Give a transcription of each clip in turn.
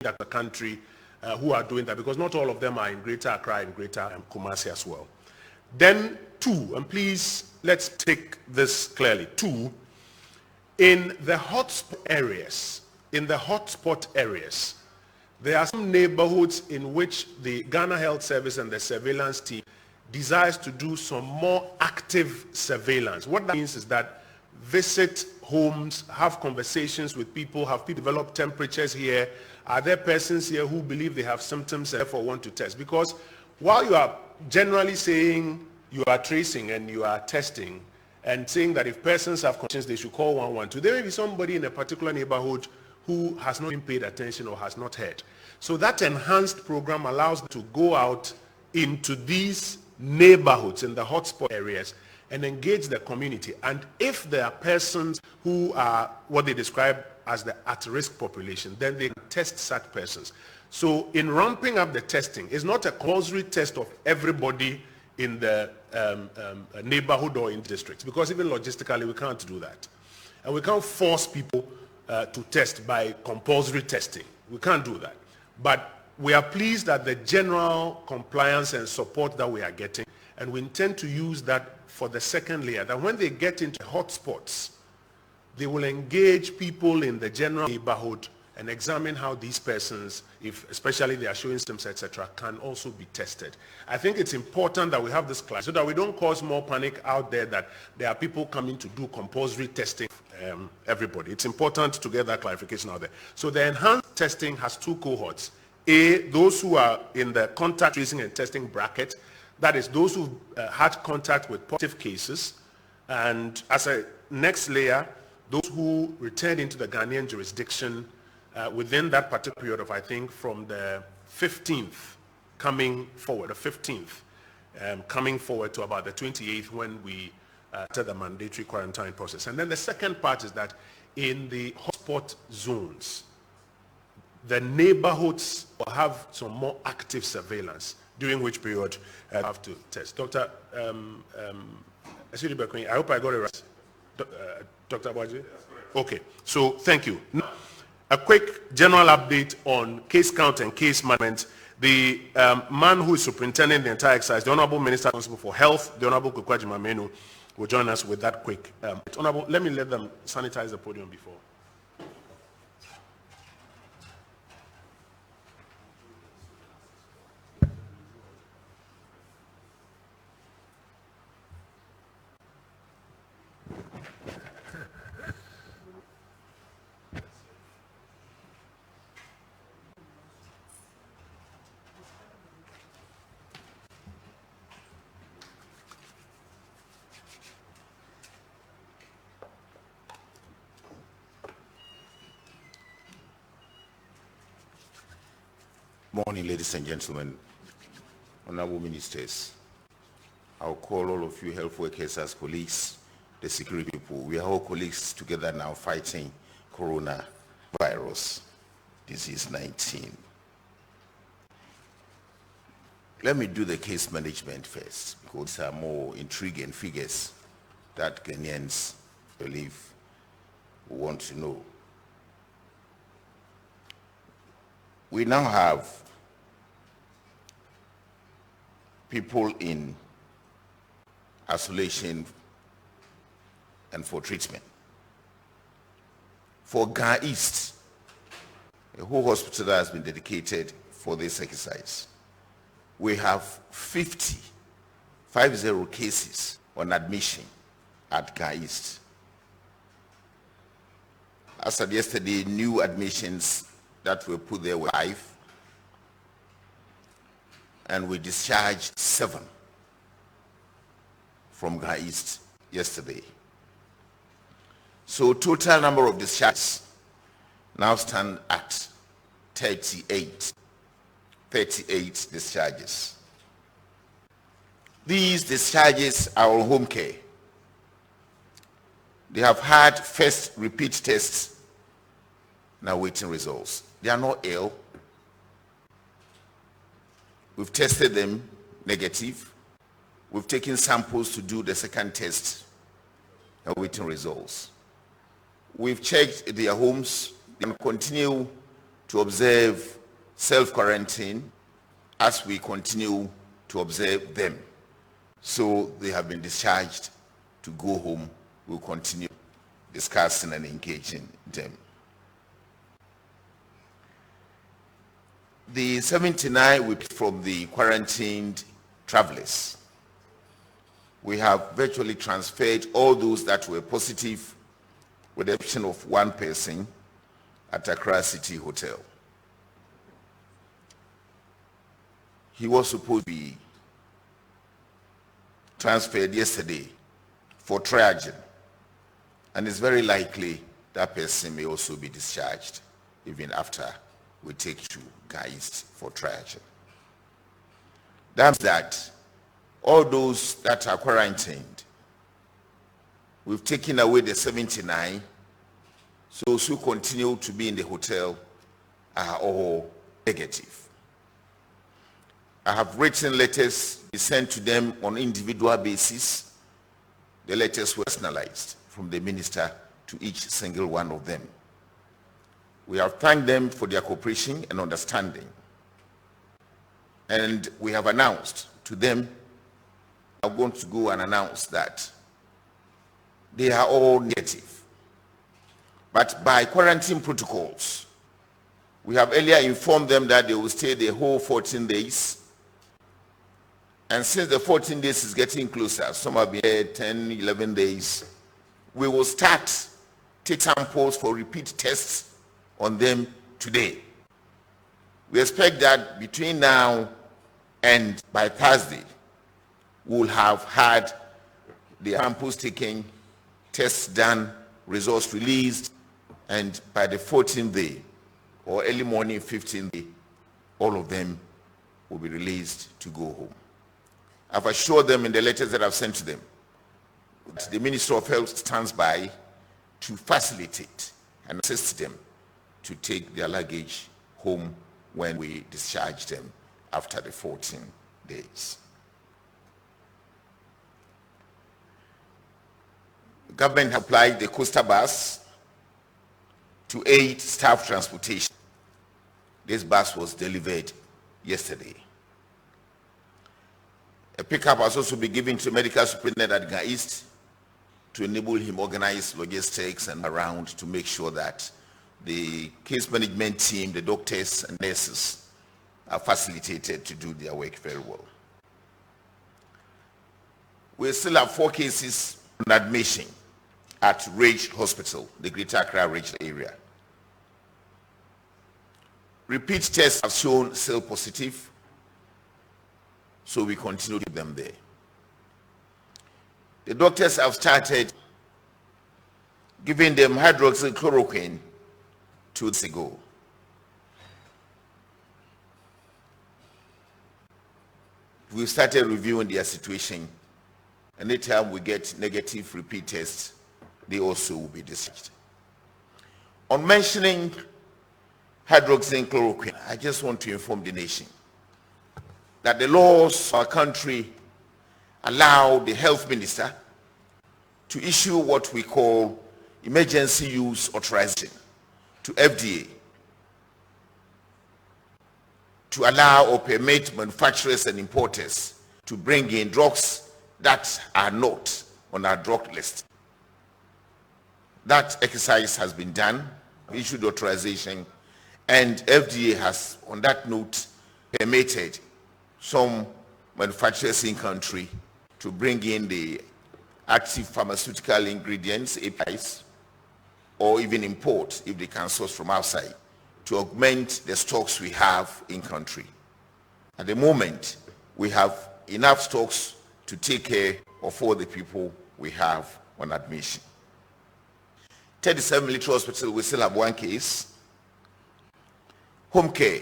the country who are doing that, because not all of them are in Greater Accra and Greater Kumasi as well. Then 2, and please let's take this clearly. 2, in the hotspot areas, there are some neighborhoods in which the Ghana Health Service and the surveillance team desires to do some more active surveillance. What that means is that visit homes, have conversations with people, have people develop temperatures here. Are there persons here who believe they have symptoms and therefore want to test? Because while you are generally saying you are tracing and you are testing and saying that if persons have conditions, they should call 112, there may be somebody in a particular neighborhood who has not been paid attention or has not heard. So that enhanced program allows them to go out into these neighborhoods in the hotspot areas and engage the community. And if there are persons who are what they describe as the at-risk population, then they can test such persons. So in ramping up the testing, it's not a compulsory test of everybody in the neighborhood or in districts, because even logistically we can't do that. And we can't force people to test by compulsory testing. We can't do that. But we are pleased that the general compliance and support that we are getting, and we intend to use that for the second layer, that when they get into hotspots, they will engage people in the general neighborhood and examine how these persons, if especially they are showing symptoms, etc., can also be tested. I think it's important that we have this class so that we don't cause more panic out there that there are people coming to do compulsory testing everybody. It's important to get that clarification out there. So the enhanced testing has 2 cohorts. A, those who are in the contact tracing and testing bracket, that is those who had contact with positive cases, and as a next layer, those who returned into the Ghanaian jurisdiction within that particular period of, I think, from the 15th coming forward, coming forward to about the 28th when we started the mandatory quarantine process. And then the second part is that in the hotspot zones, the neighborhoods will have some more active surveillance, during which period I have to test. Dr. I hope I got it right. Dr. Abaji? Okay, so thank you. Now, a quick general update on case count and case management. The man who is superintending the entire exercise, the Honorable Minister responsible for Health, the Honorable Kukwaji Mamenu, will join us with that quick. Honorable, let me let them sanitize the podium before. Morning, ladies and gentlemen, honorable ministers. I'll call all of you health workers as colleagues, the security people. We are all colleagues together now fighting coronavirus, disease 19. Let me do the case management first, because these are more intriguing figures that Ghanaians believe want to know. We now have people in isolation and for treatment. For Ghana East, a whole hospital that has been dedicated for this exercise. We have 50 cases on admission at Ghana East. As of yesterday, new admissions that were put there were 5, and we discharged 7 from Ghana East yesterday. So total number of discharges now stand at 38 discharges. These discharges are on home care. They have had first repeat tests, now waiting results. They are not ill. We've tested them negative. We've taken samples to do the second test, and waiting results. We've checked their homes and continue to observe self-quarantine as we continue to observe them. So they have been discharged to go home. We'll continue discussing and engaging them. The 79 from the quarantined travelers. We have virtually transferred all those that were positive, with the exception of one person at Accra City Hotel. He was supposed to be transferred yesterday for triaging, and it's very likely that person may also be discharged even after we take to Geist for triaging. That means that all those that are quarantined, we've taken away the 79, so those who continue to be in the hotel are all negative. I have written letters sent to them on individual basis. The letters were personalized from the minister to each single one of them. We have thanked them for their cooperation and understanding. And we have announced to them, I'm going to go and announce that they are all negative. But by quarantine protocols, we have earlier informed them that they will stay the whole 14 days. And since the 14 days is getting closer, some have been here 10, 11 days, we will start take samples for repeat tests on them today. We expect that between now and by Thursday, we will have had the samples taken, tests done, results released, and by the 14th day or early morning 15th day, all of them will be released to go home. I've assured them in the letters that I've sent to them that the Ministry of Health stands by to facilitate and assist them to take their luggage home when we discharge them after the 14 days. The government has applied the coaster bus to aid staff transportation. This bus was delivered yesterday. A pickup has also been given to medical superintendent at Geist to enable him organize logistics and around to make sure that the case management team, the doctors and nurses are facilitated to do their work very well. We still have 4 cases on admission at Rage Hospital, the Greater Accra Rage area. Repeat tests have shown still positive, so we continue to keep them there. The doctors have started giving them hydroxychloroquine 2 weeks ago. We've started reviewing their situation. Anytime we get negative repeat tests, they also will be discharged. On mentioning hydroxychloroquine, I just want to inform the nation that the laws of our country allow the health minister to issue what we call emergency use authorization to FDA to allow or permit manufacturers and importers to bring in drugs that are not on our drug list. That exercise has been done, issued authorization, and FDA has, on that note, permitted some manufacturers in country to bring in the active pharmaceutical ingredients, APIs, or even import if they can source from outside to augment the stocks we have in country. At the moment, we have enough stocks to take care of all the people we have on admission. 37 Military Hospital, we still have 1 case. Home care,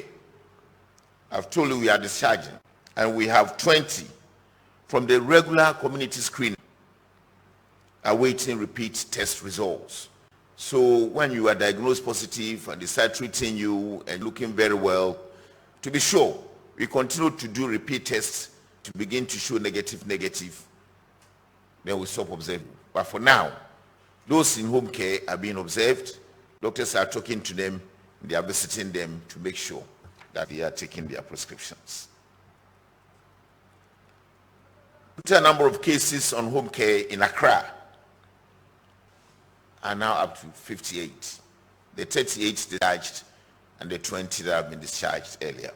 I've told you we are discharging, and we have 20 from the regular community screening awaiting repeat test results. So when you are diagnosed positive and they start treating you and looking very well, to be sure, we continue to do repeat tests to begin to show negative, then we stop observing. But for now, those in home care are being observed. Doctors are talking to them They are visiting them to make sure that they are taking their prescriptions. The number of cases on home care in Accra are now up to 58. The 38 discharged and the 20 that have been discharged earlier.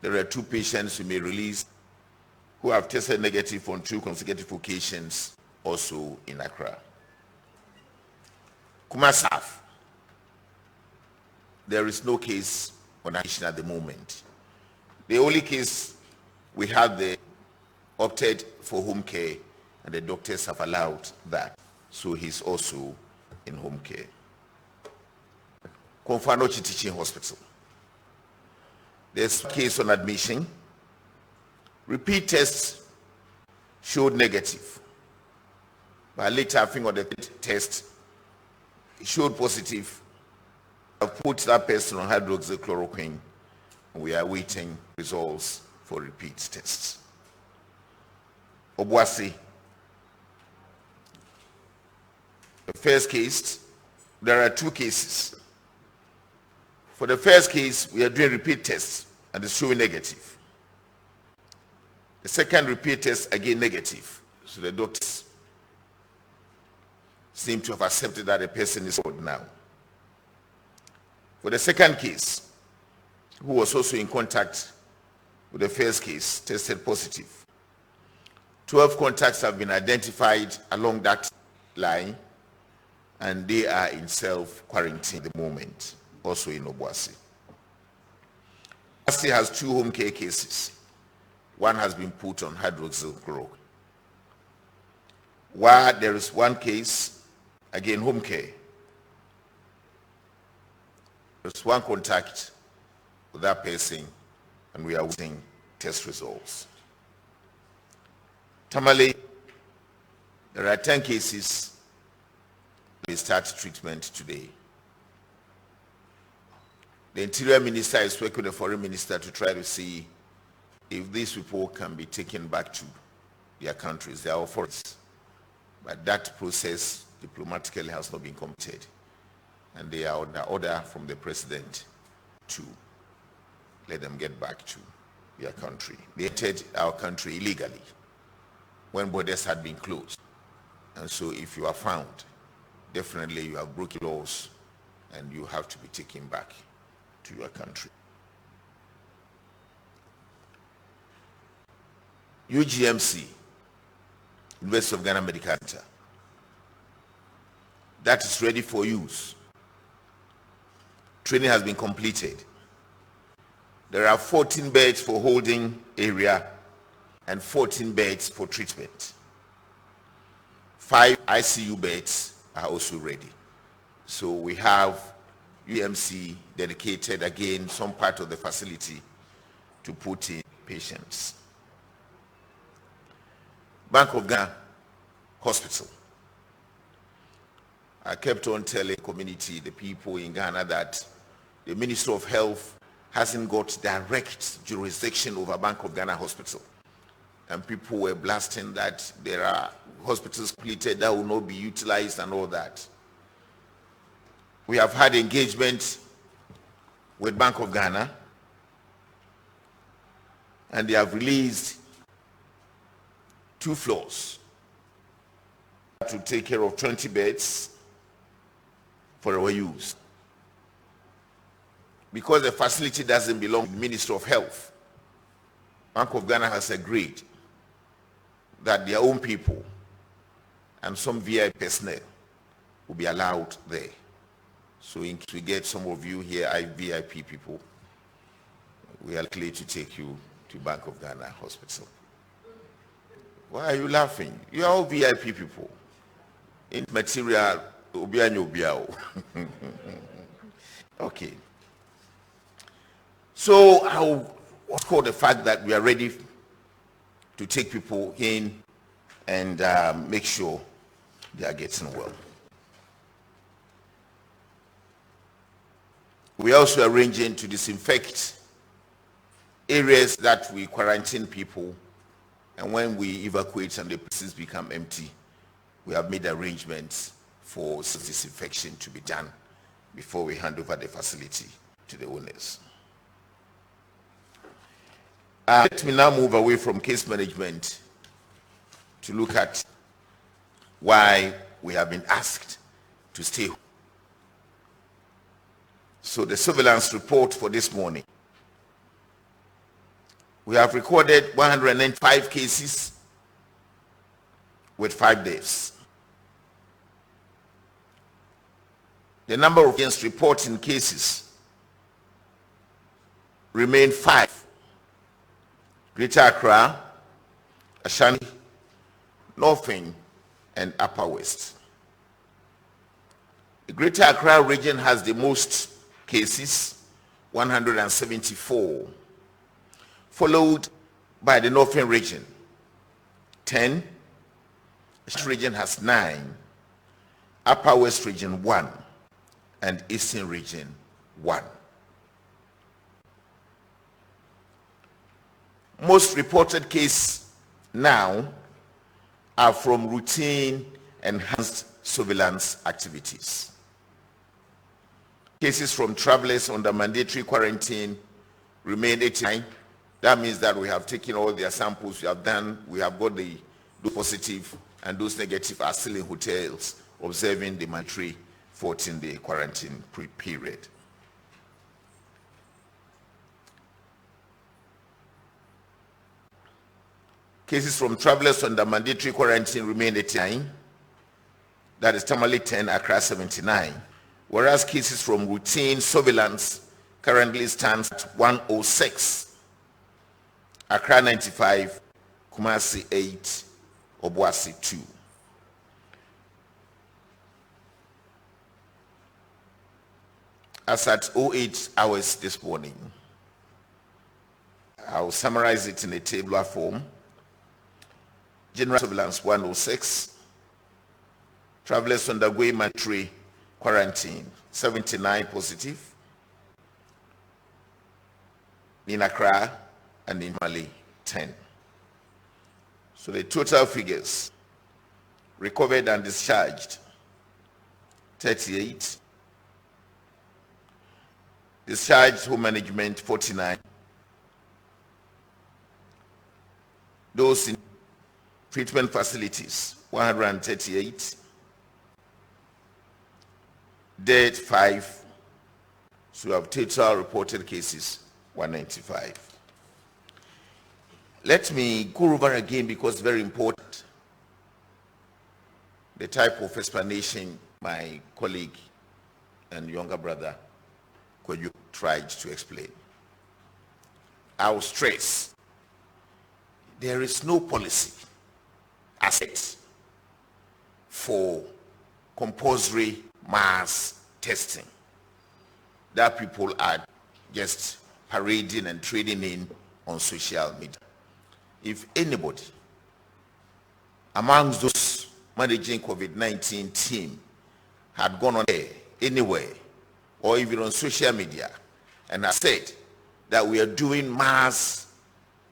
There are 2 patients who may release who have tested negative on 2 consecutive occasions also in Accra. Kumasi, there is no case on admission at the moment. The only case we had, they opted for home care and the doctors have allowed that. So he's also in home care. Konfanochi Teaching Hospital. There's a case on admission. Repeat tests showed negative. But later, I think on the test, it showed positive. I've put that person on hydroxychloroquine. We are waiting results for repeat tests. Obuasi. The first case, there are 2 cases. For the first case, we are doing repeat tests and it's showing negative. The second repeat test, again negative. So the doctors seem to have accepted that the person is old now. For the second case, who was also in contact with the first case, tested positive. 12 contacts have been identified along that line, and they are in self-quarantine at the moment, also in Obuasi. Obuasi has 2 home care cases. One has been put on hydroxychloroquine. While there is 1 case, again home care. There's 1 contact with that person, and we are waiting test results. Tamale, there are 10 cases. We start treatment today. The Interior Minister is working with the Foreign Minister to try to see if these people can be taken back to their countries, their authorities. But that process diplomatically has not been completed. And they are under order from the President to let them get back to their country. They entered our country illegally when borders had been closed. And so if you are found, definitely you have broken laws and you have to be taken back to your country. UGMC, University of Ghana Medical Center, that is ready for use. Training has been completed. There are 14 beds for holding area and 14 beds for treatment. 5 ICU beds are also ready. So we have UMC dedicated again some part of the facility to put in patients. Bank of Ghana Hospital. I kept on telling the community, the people in Ghana, that the Ministry of Health hasn't got direct jurisdiction over Bank of Ghana Hospital. And people were blasting that there are hospitals completed that will not be utilized and all that. We have had engagement with Bank of Ghana, and they have released 2 floors to take care of 20 beds for our use. Because the facility doesn't belong to the Ministry of Health, Bank of Ghana has agreed that their own people and some VIP personnel will be allowed there. So in case we get some of you here, VIP people, we are likely to take you to Bank of Ghana Hospital. Why are you laughing? You are all VIP people. In material, okay. So I'll call the fact that we are ready to take people in and make sure they are getting well. We are also arranging to disinfect areas that we quarantine people, and when we evacuate and the places become empty, we have made arrangements for disinfection to be done before we hand over the facility to the owners. Let me now move away from case management to look at why we have been asked to stay home. So the surveillance report for this morning. We have recorded 195 cases with 5 deaths. The number of against reporting cases remain 5. Greater Accra, Ashanti, Northern, and Upper West. The Greater Accra region has the most cases, 174, followed by the Northern region, 10. The region has 9, Upper West region 1, and Eastern region 1. Most reported cases now are from routine enhanced surveillance activities. Cases from travelers under mandatory quarantine remain 89. That means that we have taken all their samples, we have got those positive and those negative are still in hotels observing the mandatory 14-day quarantine period. Cases from travelers under mandatory quarantine remain 89. That is Tamale 10, Accra 79. Whereas cases from routine surveillance currently stands at 106. Accra 95, Kumasi 8, Obuasi 2. As at 08 hours this morning, I'll summarize it in a tabular form. General surveillance 106, travelers undergoing mandatory quarantine 79 positive in Accra and in Mali 10. So the total figures: recovered and discharged 38, discharged home management 49, those in treatment facilities 138, dead 5, so we have total reported cases 195. Let me go over again because it's very important the type of explanation my colleague and younger brother Kweju tried to explain. I will stress there is no policy asset for compulsory mass testing that people are just parading and trading in on social media. If anybody amongst those managing COVID-19 team had gone on there anywhere or even on social media and has said that we are doing mass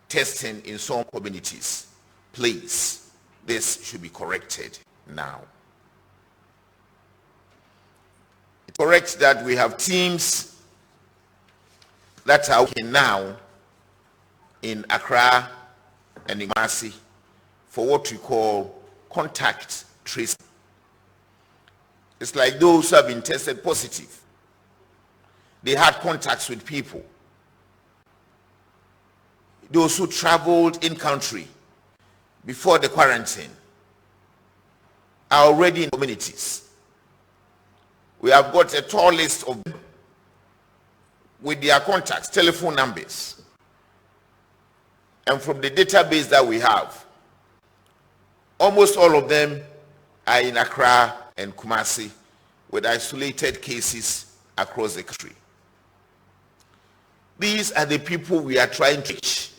testing in some communities, please, this should be corrected now. It's correct that we have teams that are working now in Accra and in Kumasi for what we call contact tracing. It's like those who have been tested positive. They had contacts with people. Those who traveled in country before the quarantine are already in communities. We have got a tall list of them with their contacts, telephone numbers. And from the database that we have, almost all of them are in Accra and Kumasi with isolated cases across the country. These are the people we are trying to reach.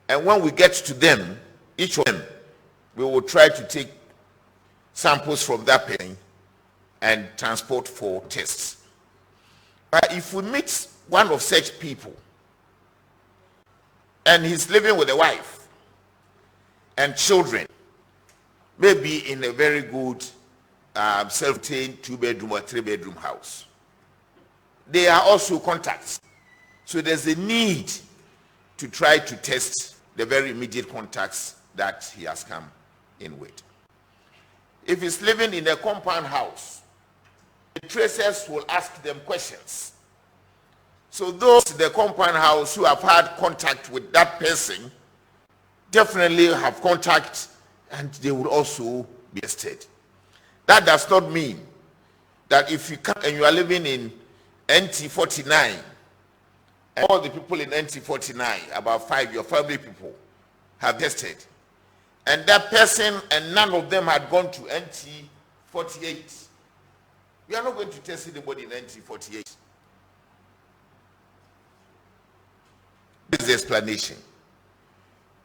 And when we get to them, each of them, we will try to take samples from that person and transport for tests. But if we meet one of such people and he's living with a wife and children, maybe in a very good self-contained 2-bedroom or 3-bedroom house. They are also contacts. So there's a need to try to test the very immediate contacts that he has come in with. If he's living in a compound house, the tracers will ask them questions. So those in the compound house who have had contact with that person definitely have contact, and they will also be tested. That does not mean that if you come and you are living in NT49, and all the people in NT49, about 5, your family people, have tested, and that person and none of them had gone to NT48, we are not going to test anybody in NT48. This is the explanation.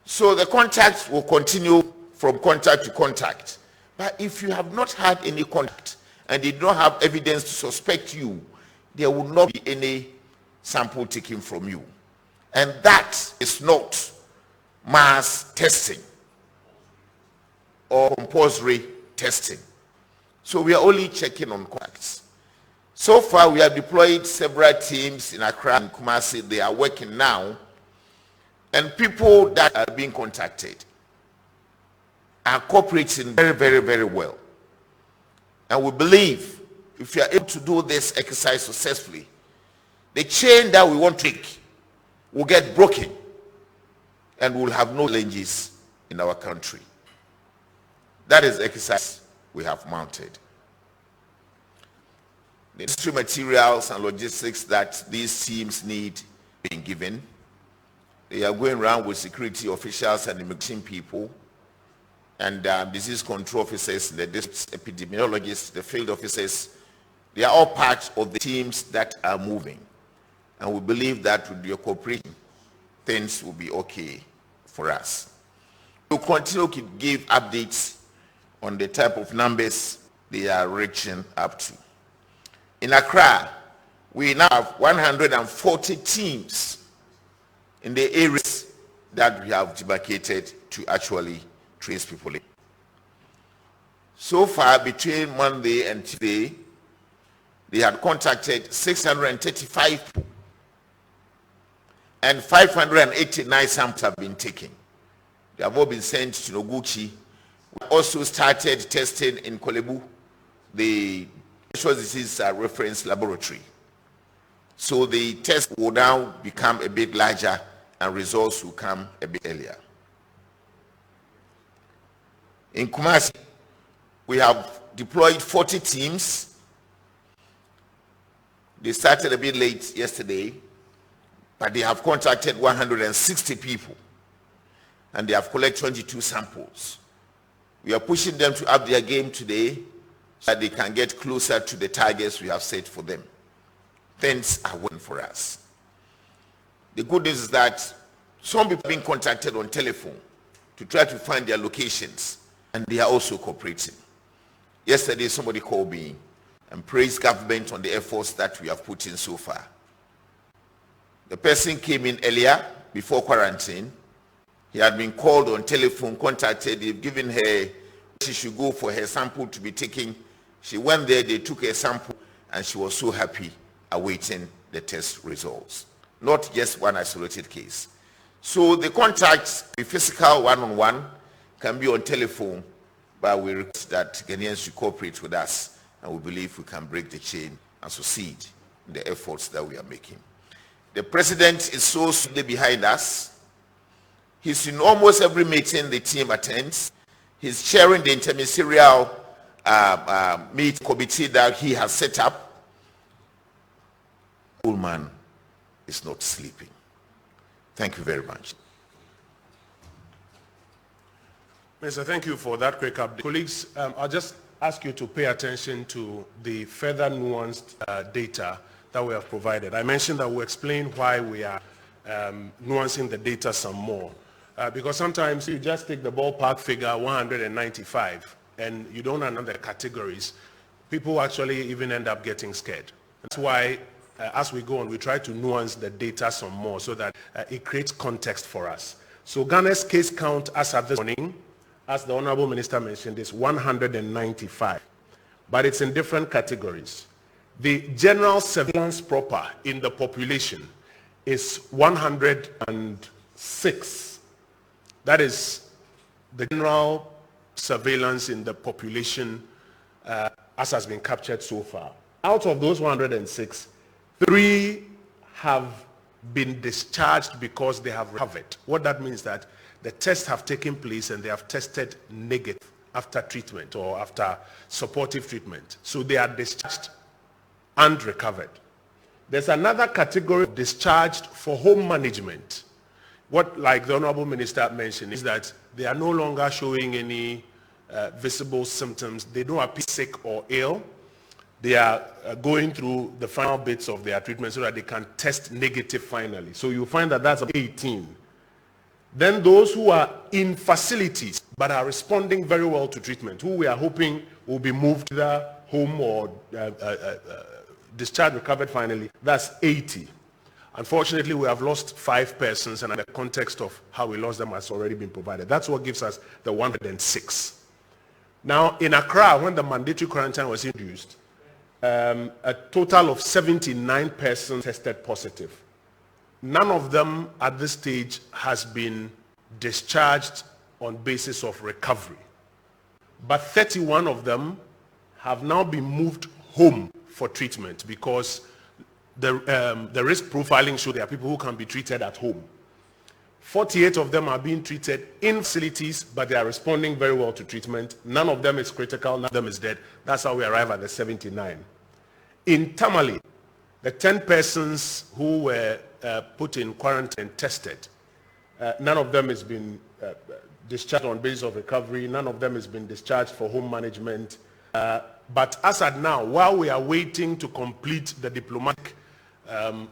So the contacts will continue from contact to contact. But if you have not had any contact and they don't have evidence to suspect you, there will not be any sample taken from you. And that is not mass testing or compulsory testing. So we are only checking on contacts. So far we have deployed several teams in Accra and Kumasi. They are working now. And people that are being contacted are cooperating very, very, very well. And we believe if you are able to do this exercise successfully, the chain that we want to take will get broken and we will have no challenges in our country. That is the exercise we have mounted. The necessary materials and logistics that these teams need being given. They are going around with security officials and immigration people and disease control officers, the district epidemiologists, the field officers. They are all part of the teams that are moving. And we believe that with your cooperation, things will be okay for us. We'll continue to give updates on the type of numbers they are reaching up to. In Accra, we now have 140 teams in the areas that we have demarcated to actually trace people in. So far, between Monday and today, they had contacted 635 people and 589 samples have been taken. They have all been sent to Noguchi. We also started testing in Kolebu, the infectious disease reference laboratory. So the test will now become a bit larger and results will come a bit earlier. In Kumasi, we have deployed 40 teams. They started a bit late yesterday, but they have contacted 160 people and they have collected 22 samples. We are pushing them to up their game today so that they can get closer to the targets we have set for them. Things are working for us. The good news is that some people are being contacted on telephone to try to find their locations, and they are also cooperating. Yesterday, somebody called me and praised government on the efforts that we have put in so far. The person came in earlier, before quarantine. He had been called on telephone, contacted, they've given her, she should go for her sample to be taken. She went there, they took her sample, and she was so happy awaiting the test results. Not just one isolated case. So the contacts, the physical one-on-one, can be on telephone, but we request that Ghanaians should cooperate with us, and we believe we can break the chain and succeed in the efforts that we are making. The president is so solidly behind us. He's in almost every meeting the team attends. He's chairing the interministerial meet committee that he has set up. The old man is not sleeping. Thank you very much. Minister, thank you for that quick update. Colleagues, I'll just ask you to pay attention to the further nuanced data that we have provided. I mentioned that we'll explain why we are nuancing the data some more. Because sometimes you just take the ballpark figure 195 and you don't know the categories. People actually even end up getting scared. That's why as we go on, we try to nuance the data some more so that it creates context for us. So Ghana's case count as of this morning, as the Honorable Minister mentioned, is 195. but it's in different categories. The general surveillance proper in the population is 106. That is the general surveillance in the population as has been captured so far. Out of those 106, 3 have been discharged because they have recovered. What that means is that the tests have taken place and they have tested negative after treatment or after supportive treatment. So they are discharged and recovered. There's another category discharged for home management. What, like the Honorable Minister mentioned, is that they are no longer showing any visible symptoms. They don't appear sick or ill. They are going through the final bits of their treatment so that they can test negative finally. So you find that that's 18. Then those who are in facilities but are responding very well to treatment, who we are hoping will be moved to their home or discharged, recovered finally, that's 80. Unfortunately, we have lost 5 persons, and the context of how we lost them has already been provided. That's what gives us the 106. Now, in Accra, when the mandatory quarantine was introduced, a total of 79 persons tested positive. None of them at this stage has been discharged on basis of recovery. But 31 of them have now been moved home for treatment because the risk profiling showed there are people who can be treated at home. 48 of them are being treated in facilities, but they are responding very well to treatment. None of them is critical, none of them is dead. That's how we arrive at the 79. In Tamale, the 10 persons who were put in quarantine and tested, none of them has been discharged on basis of recovery. None of them has been discharged for home management. But as at now, while we are waiting to complete the diplomatic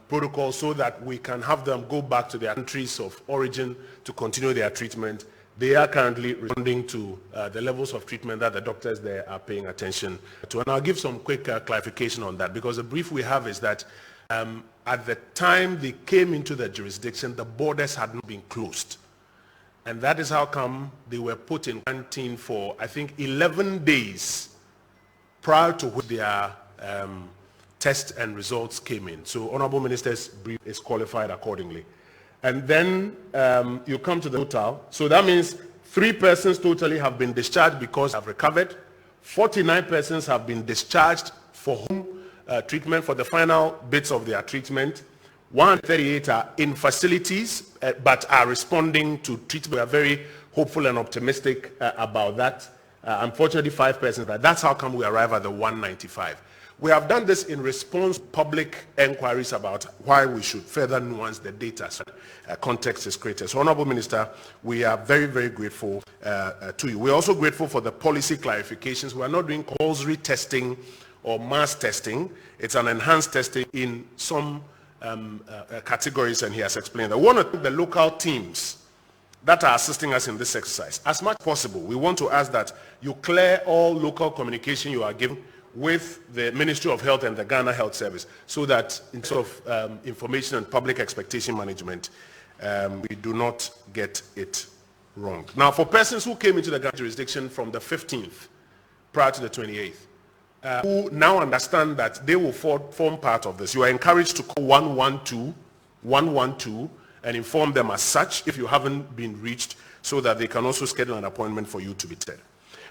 protocol so that we can have them go back to their countries of origin to continue their treatment, they are currently responding to the levels of treatment that the doctors there are paying attention to. And I'll give some quick clarification on that, because the brief we have is that at the time they came into the jurisdiction, the borders had not been closed. And that is how come they were put in quarantine for, I think, 11 days prior to which their test and results came in. So Honorable Minister's brief is qualified accordingly. And then you come to the total. So that means 3 persons totally have been discharged because they have recovered. 49 persons have been discharged for home treatment for the final bits of their treatment. 138 are in facilities but are responding to treatment. We are very hopeful and optimistic about that. Unfortunately, 5 persons, but that's how come we arrive at the 195. We have done this in response to public inquiries about why we should further nuance the data so context is created. So, Honorable Minister, we are very, very grateful to you. We're also grateful for the policy clarifications. We are not doing compulsory testing or mass testing. It's an enhanced testing in some categories, and he has explained that. We want to thank the local teams that are assisting us in this exercise. As much as possible, we want to ask that you clear all local communication you are giving with the Ministry of Health and the Ghana Health Service, so that in sort of information and public expectation management, we do not get it wrong. Now, for persons who came into the Ghana jurisdiction from the 15th prior to the 28th, who now understand that they will form part of this, you are encouraged to call 112 and inform them as such if you haven't been reached, so that they can also schedule an appointment for you to be tested.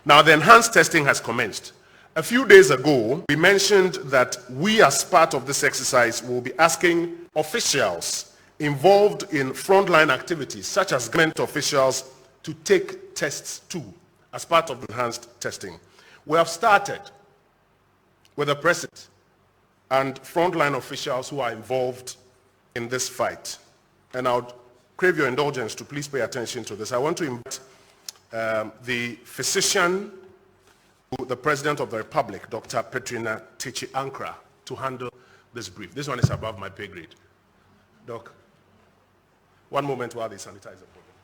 Now, the enhanced testing has commenced. A few days ago, we mentioned that we, as part of this exercise, will be asking officials involved in frontline activities, such as government officials, to take tests too, as part of enhanced testing. We have started with the President and frontline officials who are involved in this fight. And I would crave your indulgence to please pay attention to this. I want to invite the physician, the President of the Republic, Dr. Petrina Tichi Ankra, to handle this brief. This one is above my pay grade. Doc, one moment while they sanitize the podium.